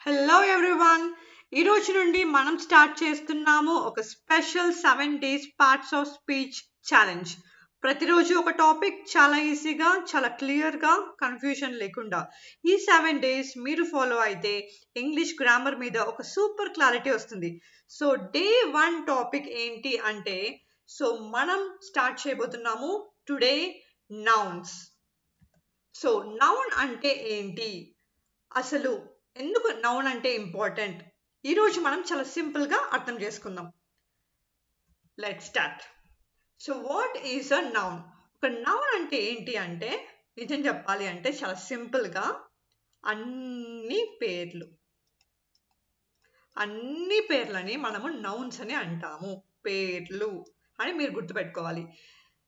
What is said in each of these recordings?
Hello everyone. ఈ రోజు నుండి మనం స్టార్ట్ చేస్తున్నాము ఒక special 7 days parts of speech challenge. ప్రతిరోజు ఒక టాపిక్ చాలా ఈజీగా, చాలా క్లియర్గా, కన్ఫ్యూజన్ లేకుండా ఈ 7 days మీరు ఫాలో అయితే ఇంగ్లీష్ గ్రామర్ మీద ఒక సూపర్ క్లారిటీ వస్తుంది. సో డే 1 టాపిక్ ఏంటి అంటే, మనం స్టార్ట్ చేయబోతున్నాము టుడే నౌన్స్. సో నౌన్ అంటే ఏంటి, అసలు ఎందుకు నౌన్ అంటే ఇంపార్టెంట్, ఈరోజు మనం చాలా సింపుల్గా అర్థం చేసుకుందాం. Let start. So what is a noun? ఒక నౌన్ అంటే ఏంటి అంటే, నిజం చెప్పాలి అంటే చాలా సింపుల్గా అన్ని పేర్లని మనము నౌన్స్ అని అంటాము. పేర్లు అని మీరు గుర్తుపెట్టుకోవాలి.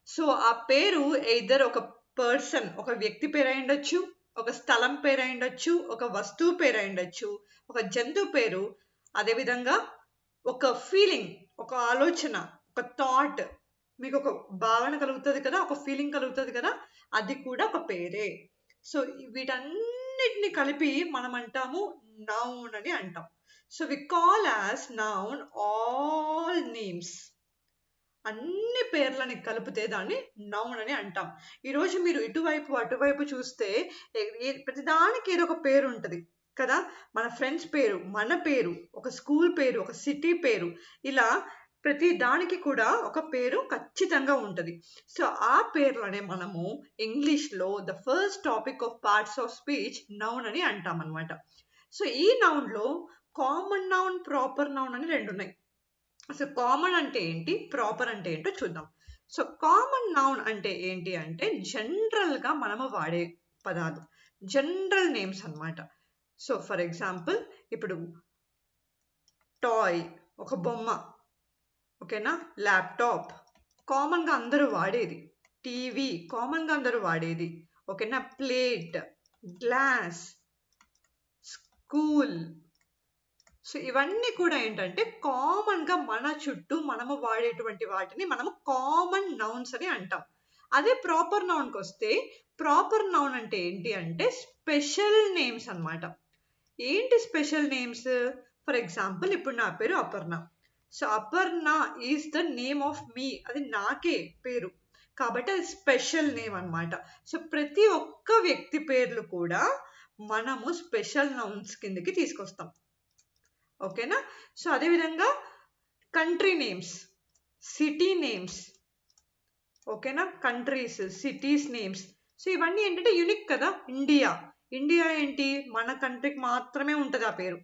సో ఆ పేరు ఎయిదర్ ఒక పర్సన్, ఒక వ్యక్తి పేరు అయి ఉండొచ్చు, ఒక స్థలం పేరు అయి ఉండొచ్చు, ఒక వస్తువు పేరు అయి ఉండొచ్చు, ఒక జంతువు పేరు, అదేవిధంగా ఒక ఫీలింగ్, ఒక ఆలోచన, ఒక థాట్, మీకు ఒక భావన కలుగుతుంది కదా, ఒక ఫీలింగ్ కలుగుతుంది కదా, అది కూడా ఒక పేరే. సో వీటన్నిటిని కలిపి మనం అంటాము నౌన్ అని అంటాం. So we call as noun all names. అన్ని పేర్లని కలిపితే దాన్ని నౌన్ అని అంటాం. ఈరోజు మీరు ఇటువైపు అటువైపు చూస్తే ప్రతిదానికి ఏదో ఒక పేరు ఉంటుంది కదా. మన ఫ్రెండ్స్ పేరు, మన పేరు, ఒక స్కూల్ పేరు, ఒక సిటీ పేరు, ఇలా ప్రతి దానికి కూడా ఒక పేరు ఖచ్చితంగా ఉంటుంది. సో ఆ పేర్లనే మనము ఇంగ్లీష్లో the first topic of parts of speech noun అని అంటాం అనమాట. సో ఈ నౌన్లో కామన్ నౌన్, ప్రాపర్ నౌన్ అని రెండు ఉన్నాయి. అసలు కామన్ అంటే ఏంటి, ప్రాపర్ అంటే ఏంటో చూద్దాం. సో కామన్ నౌన్ అంటే ఏంటి అంటే, జనరల్గా మనము వాడే పదాలు, జనరల్ నేమ్స్ అన్నమాట. సో ఫర్ ఎగ్జాంపుల్, ఇప్పుడు టాయ్ ఒక బొమ్మ, ఓకేనా. ల్యాప్టాప్ కామన్గా అందరూ వాడేది. టీవీ కామన్గా అందరూ వాడేది, ఓకేనా. Plate, glass, school. సో ఇవన్నీ కూడా ఏంటంటే కామన్గా మన చుట్టూ మనము వాడేటువంటి వాటిని మనము కామన్ నౌన్స్ అని అంటాం. అదే ప్రాపర్ నౌన్కి వస్తే, ప్రాపర్ నౌన్ అంటే ఏంటి అంటే స్పెషల్ నేమ్స్ అన్నమాట. ఏంటి స్పెషల్ నేమ్స్? ఫర్ ఎగ్జాంపుల్, ఇప్పుడు నా పేరు Aparna. So Aparna is the name of me, అది నాకే పేరు కాబట్టి అది స్పెషల్ నేమ్ అన్నమాట. సో ప్రతి ఒక్క వ్యక్తి పేర్లు కూడా మనము స్పెషల్ నౌన్స్ కిందకి తీసుకొస్తాం, ఓకేనా. సో అదేవిధంగా కంట్రీ నేమ్స్, సిటీ నేమ్స్, ఓకేనా. Countries, cities names. సో ఇవన్నీ ఏంటంటే యూనిక్ కదా. ఇండియా ఏంటి, మన కంట్రీకి మాత్రమే ఉంటుంది ఆ పేరు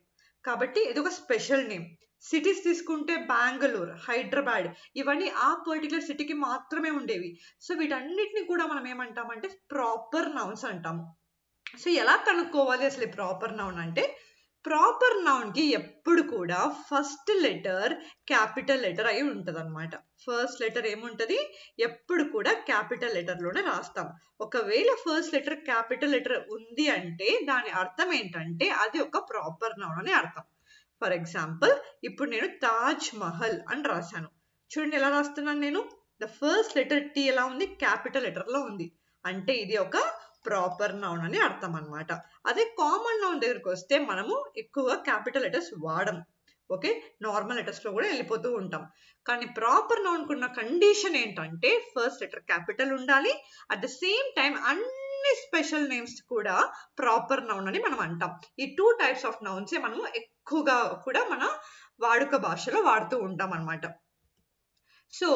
కాబట్టి ఇది ఒక స్పెషల్ నేమ్. సిటీస్ తీసుకుంటే బెంగళూరు, హైదరాబాద్, ఇవన్నీ ఆ పర్టికులర్ సిటీకి మాత్రమే ఉండేవి. సో వీటన్నిటిని కూడా మనం ఏమంటామంటే ప్రాపర్ నౌన్స్ అంటాము. సో ఎలా కనుక్కోవాలి అసలు ప్రాపర్ నౌన్ అంటే, ప్రాపర్ నౌన్కి ఎప్పుడు కూడా ఫస్ట్ లెటర్ క్యాపిటల్ లెటర్ అయి ఉంటుంది అనమాట. ఫస్ట్ లెటర్ ఏముంటుంది, ఎప్పుడు కూడా క్యాపిటల్ లెటర్లోనే రాస్తాం. ఒకవేళ ఫస్ట్ లెటర్ క్యాపిటల్ లెటర్ ఉంది అంటే దాని అర్థం ఏంటంటే అది ఒక ప్రాపర్ నౌన్ అని అర్థం. ఫర్ ఎగ్జాంపుల్, ఇప్పుడు నేను తాజ్ మహల్ అని రాశాను. చూడండి ఎలా రాస్తున్నాను నేను. ద ఫస్ట్ లెటర్ టీ ఎలా ఉంది, క్యాపిటల్ లెటర్లో ఉంది, అంటే ఇది ఒక ప్రాపర్ నౌన్ అని అర్థం అనమాట. అదే కామన్ నౌన్ దగ్గరికి వస్తే మనము ఎక్కువగా క్యాపిటల్ లెటర్స్ వాడము, ఓకే. నార్మల్ లెటర్స్లో కూడా వెళ్ళిపోతూ ఉంటాం. కానీ ప్రాపర్ నౌన్కి ఉన్న కండిషన్ ఏంటంటే ఫస్ట్ లెటర్ క్యాపిటల్ ఉండాలి, అట్ ద సేమ్ టైం అన్ని స్పెషల్ నేమ్స్ కూడా ప్రాపర్ నౌన్ అని మనం అంటాం. ఈ 2 types ఆఫ్ నౌన్సే మనము ఎక్కువగా కూడా మన వాడుక భాషలో వాడుతూ ఉంటాం అనమాట. సో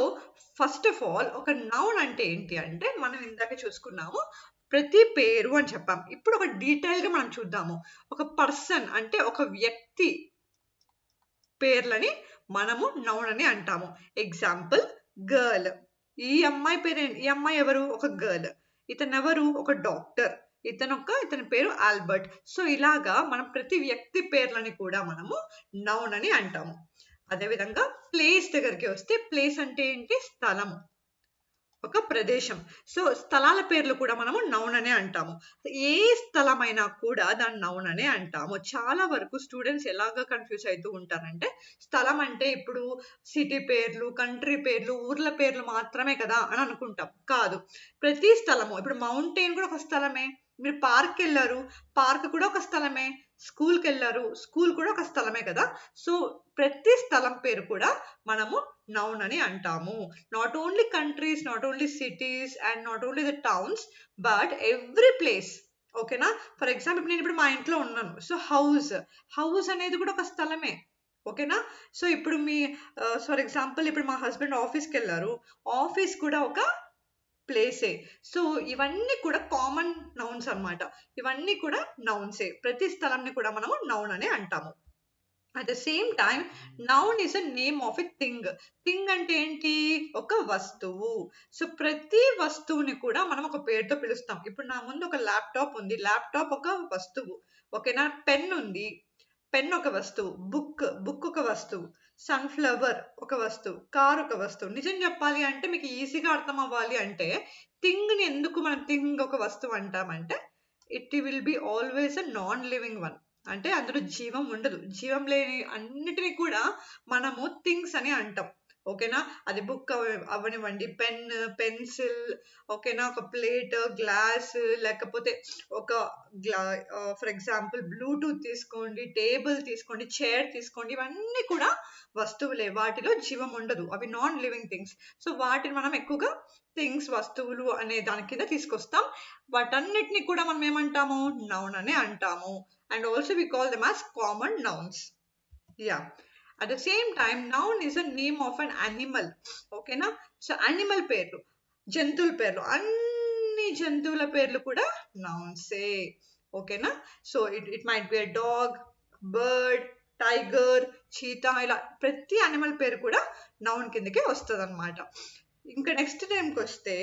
ఫస్ట్ ఆఫ్ ఆల్, ఒక నౌన్ అంటే ఏంటి అంటే, మనం ఇందాక చూసుకున్నాము ప్రతి పేరు అని చెప్పాం. ఇప్పుడు ఒక డీటెయిల్గా మనం చూద్దాము. ఒక పర్సన్ అంటే ఒక వ్యక్తి పేర్లని మనము నౌన్ అని అంటాము. Example, girl. ఈ అమ్మాయి పేరేంటి, ఈ అమ్మాయి ఎవరు, ఒక గర్ల్. ఇతను ఎవరు, ఒక డాక్టర్. ఇతని పేరు ఆల్బర్ట్. సో ఇలాగా మనం ప్రతి వ్యక్తి పేర్లని కూడా మనము నౌన్ అని అంటాము. అదేవిధంగా ప్లేస్ దగ్గరికి వస్తే, ప్లేస్ అంటే ఏంటి, స్థలం, ఒక ప్రదేశం. సో స్థలాల పేర్లు కూడా మనము నౌన్ అనే అంటాము. ఏ స్థలమైనా కూడా దాన్ని నౌన్ అనే అంటాము. చాలా వరకు స్టూడెంట్స్ ఎలాగా కన్ఫ్యూజ్ అవుతూ ఉంటారంటే, స్థలం అంటే ఇప్పుడు సిటీ పేర్లు, కంట్రీ పేర్లు, ఊర్ల పేర్లు మాత్రమే కదా అని అనుకుంటాం. కాదు, ప్రతి స్థలము, ఇప్పుడు మౌంటైన్ కూడా ఒక స్థలమే, మీరు పార్క్ వెళ్ళారు, పార్క్ కూడా ఒక స్థలమే. స్కూల్కి వెళ్ళారు, స్కూల్ కూడా ఒక స్థలమే కదా. సో ప్రతి స్థలం పేరు కూడా మనము నౌన్ అని అంటాము. Not only countries, not only cities and not only the towns, but every place. ఓకేనా? ఫర్ ఎగ్జాంపుల్ నేను ఇప్పుడు మా ఇంట్లో ఉన్నాను, సో హౌస్ అనేది కూడా ఒక స్థలమే. ఓకేనా? సో ఇప్పుడు ఫర్ ఎగ్జాంపుల్ ఇప్పుడు మా హస్బెండ్ ఆఫీస్కి వెళ్ళారు, ఆఫీస్ కూడా ఒక ప్లేసే. సో ఇవన్నీ కూడా కామన్ నౌన్స్ అన్నమాట. ఇవన్నీ కూడా నౌన్సే. ప్రతి స్థలంని కూడా మనము నౌన్ అని అంటాము. At the same time noun is a name of a thing. Thing అంటే ఏంటి? ఒక వస్తువు. సో ప్రతి వస్తువుని కూడా మనం ఒక పేరుతో పిలుస్తాం. ఇప్పుడు నా ముందు ఒక ల్యాప్టాప్ ఉంది, ల్యాప్టాప్ ఒక వస్తువు. ఓకేనా? పెన్ ఉంది, పెన్ ఒక వస్తువు. బుక్ ఒక వస్తువు. సన్ఫ్లవర్ ఒక వస్తువు. కార్ ఒక వస్తువు. నిజం చెప్పాలి అంటే మీకు ఈజీగా అర్థం అవ్వాలి అంటే థింగ్ని ఎందుకు మనం థింగ్ ఒక వస్తువు అంటామంటే it will be always a non living one. అంటే అందులో జీవం ఉండదు. జీవం లేని అన్నిటినీ కూడా మనము థింగ్స్ అని అంటాం. ఓకేనా? అది బుక్ అవ్వనివ్వండి, పెన్, పెన్సిల్, ఓకేనా, ఒక ప్లేట్, గ్లాస్, లేకపోతే ఒక ఫర్ ఎగ్జాంపుల్ బ్లూటూత్ తీసుకోండి, టేబుల్ తీసుకోండి, చైర్ తీసుకోండి, ఇవన్నీ కూడా వస్తువులే. వాటిలో జీవం ఉండదు, అవి నాన్ లివింగ్ థింగ్స్. సో వాటిని మనం ఎక్కువగా థింగ్స్, వస్తువులు అనే దాని కింద తీసుకొస్తాం. వాటన్నిటిని కూడా మనం ఏమంటాము? నౌన్ అని అంటాము. And also we call them as common nouns. Yeah. At the same time, noun is a name of an animal. ఓకేనా? సో యానిమల్ పేర్లు, జంతువుల పేర్లు, అన్ని జంతువుల పేర్లు కూడా నౌన్సే. ఓకేనా? So it might be a dog, bird, tiger, cheetah, ఇలా ప్రతి యానిమల్ పేరు కూడా నౌన్ కిందకే వస్తుంది అనమాట. ఇంకా నెక్స్ట్ టైంకి వస్తే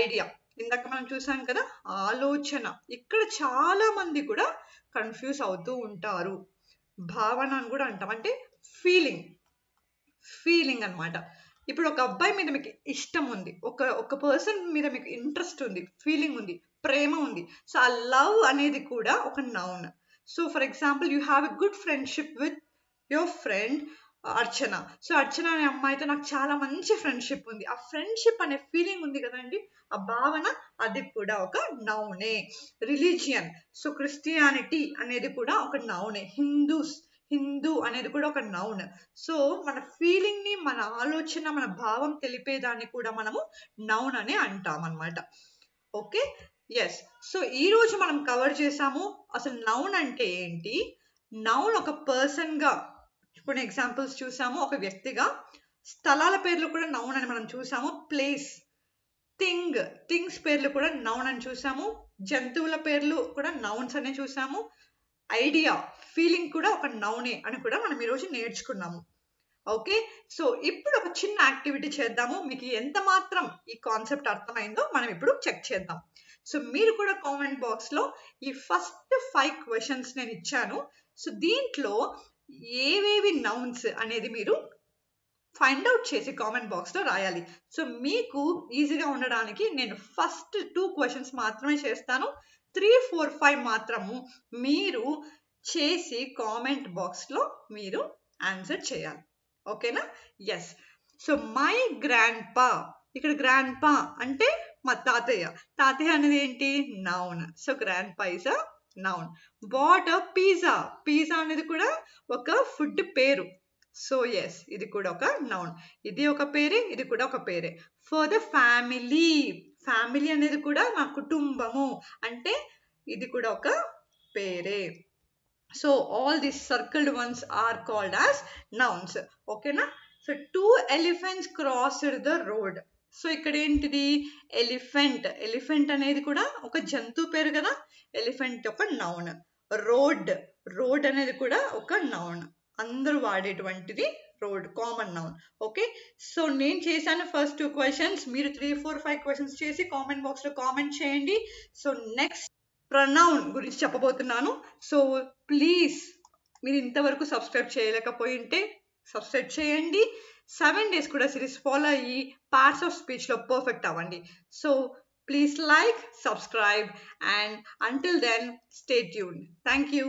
ఐడియా. ఇందాక మనం చూసాం కదా, ఆలోచన. ఇక్కడ చాలా మంది కూడా కన్ఫ్యూజ్ అవుతూ ఉంటారు. భావన అని కూడా అంటాం, అంటే ఫీలింగ్ అన్నమాట. ఇప్పుడు ఒక అబ్బాయి మీద మీకు ఇష్టం ఉంది, ఒక పర్సన్ మీద మీకు ఇంట్రెస్ట్ ఉంది, ఫీలింగ్ ఉంది, ప్రేమ ఉంది. సో ఆ లవ్ అనేది కూడా ఒక noun. So for example you have a good friendship with your friend Archana. So Archana అనే అమ్మాయితో నాకు చాలా మంచి ఫ్రెండ్షిప్ ఉంది. ఆ ఫ్రెండ్షిప్ అనే ఫీలింగ్ ఉంది కదండి, ఆ భావన, అది కూడా ఒక నౌనే. రిలీజియన్. సో క్రిస్టియానిటీ అనేది కూడా ఒక నౌనే. హిందూ అనేది కూడా ఒక నౌన్. సో మన ఫీలింగ్ ని, మన ఆలోచన, మన భావం తెలిపేదాన్ని కూడా మనము నౌన్ అని అంటాం అన్నమాట. Okay, yes. సో ఈ రోజు మనం కవర్ చేసాము అసలు నౌన్ అంటే ఏంటి. నౌన్ ఒక పర్సన్ గా కొన్ని ఎగ్జాంపుల్స్ చూసాము, ఒక వ్యక్తిగా. స్థలాల పేర్లు కూడా నౌన్ అని మనం చూసాము. ప్లేస్, థింగ్స్ పేర్లు కూడా నౌన్ అని చూసాము. జంతువుల పేర్లు కూడా నౌన్స్ అనే చూసాము. ఐడియా, ఫీలింగ్ కూడా ఒక నౌనే అని కూడా మనం ఈరోజు నేర్చుకున్నాము. ఓకే, సో ఇప్పుడు ఒక చిన్న యాక్టివిటీ చేద్దాము. మీకు ఎంత మాత్రం ఈ కాన్సెప్ట్ అర్థమైందో మనం ఇప్పుడు చెక్ చేద్దాం. సో మీరు కూడా కామెంట్ బాక్స్ లో ఈ ఫస్ట్ 5 క్వశ్చన్స్ నేను ఇచ్చాను. సో దీంట్లో ఏవేవి నౌన్స్ అనేది మీరు ఫైండ్ అవుట్ చేసి కామెంట్ బాక్స్ లో రాయాలి. సో మీకు ఈజీగా ఉండడానికి నేను ఫస్ట్ 2 క్వశ్చన్స్ మాత్రమే చేస్తాను. 3, 4, 5 మాత్రము మీరు చేసి కామెంట్ బాక్స్ లో మీరు ఆన్సర్ చేయాలి. ఓకేనా? ఎస్. సో మై గ్రాండ్ పా, ఇక్కడ గ్రాండ్ పా అంటే మా తాతయ్య అనేది ఏంటి? Noun. So grandpa is a noun. But pizza అనేది కూడా ఒక ఫుడ్ పేరు. సో ఎస్, ఇది కూడా ఒక నౌన్. ఇది ఒక పేరే, ఇది కూడా ఒక పేరే. ఫర్ ద ఫ్యామిలీ అనేది కూడా మా కుటుంబము, అంటే ఇది కూడా ఒక పేరే. So all these circled ones are called as nouns. ఓకేనా? So 2 elephants crossed the road. So ఇక్కడ ఏంటిది? ఎలిఫెంట్ అనేది కూడా ఒక జంతువు పేరు కదా. ఎలిఫెంట్ ఒక నౌన్. రోడ్ అనేది కూడా ఒక నౌన్. అందరూ వాడేటువంటిది road, common noun. Okay, so నేను చేశాను ఫస్ట్ 2 క్వశ్చన్స్. మీరు 3, 4, 5 క్వశ్చన్స్ చేసి కామెంట్ బాక్స్ లో కామెంట్ చేయండి. సో నెక్స్ట్ ప్రొనౌన్ గురించి చెప్పబోతున్నాను. సో ప్లీజ్ మీరు ఇంతవరకు సబ్స్క్రైబ్ చేయలేకపోయి ఉంటే సబ్స్క్రైబ్ చేయండి. 7 days కూడా సిరీస్ ఫాలో అయ్యి పార్ట్స్ ఆఫ్ స్పీచ్ లో పర్ఫెక్ట్ అవ్వండి. So please like, subscribe, and until then stay tuned. Thank you.